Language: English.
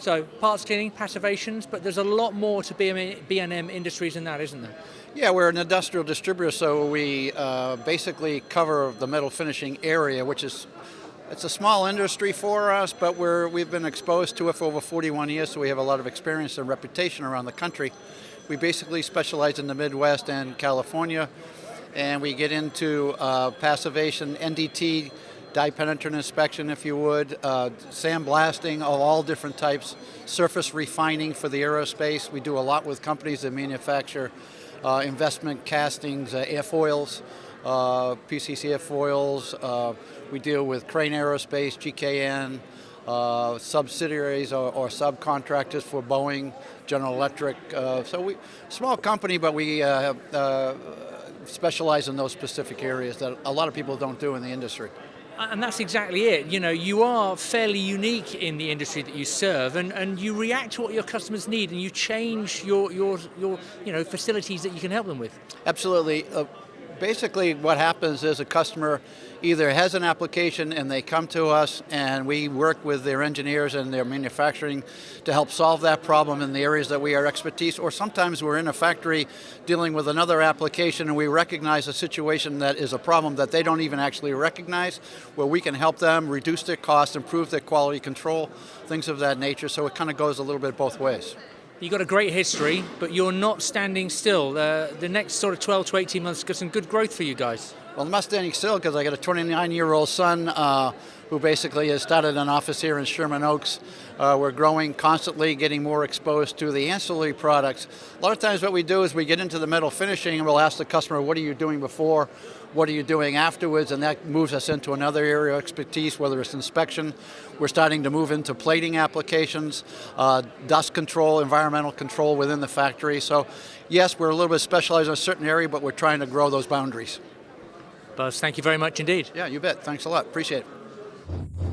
So parts cleaning, passivations, but there's a lot more to B&M Industries than that, isn't there? Yeah, we're an industrial distributor, so we basically cover the metal finishing area, which is it's a small industry for us, but we've been exposed to it for over 41 years, so we have a lot of experience and reputation around the country. We basically specialize in the Midwest and California, and we get into passivation, NDT, die penetrant inspection, if you would, sandblasting of all different types, surface refining for the aerospace. We do a lot with companies that manufacture investment castings, airfoils, PCC airfoils. We deal with Crane Aerospace, GKN, subsidiaries or subcontractors for Boeing, General Electric. Small company, but we specialize in those specific areas that a lot of people don't do in the industry. And that's exactly it. You know, you are fairly unique in the industry that you serve, and you react to what your customers need, and you change your facilities that you can help them with. Absolutely. Basically, what happens is a customer either has an application and they come to us, and we work with their engineers and their manufacturing to help solve that problem in the areas that we are expertise, or sometimes we're in a factory dealing with another application and we recognize a situation that is a problem that they don't even actually recognize, where we can help them reduce their costs, improve their quality control, things of that nature. So it kind of goes a little bit both ways. You've got a great history, but you're not standing still. The next sort of 12 to 18 months got some good growth for you guys. Well, I'm not standing still because I got a 29-year-old son who basically has started an office here in Sherman Oaks. We're growing constantly, getting more exposed to the ancillary products. A lot of times what we do is we get into the metal finishing and we'll ask the customer, what are you doing before? What are you doing afterwards? And that moves us into another area of expertise, whether it's inspection. We're starting to move into plating applications, dust control, environmental control within the factory. So yes, we're a little bit specialized in a certain area, but we're trying to grow those boundaries. Buzz, thank you very much indeed. Yeah, you bet. Thanks a lot. Appreciate it.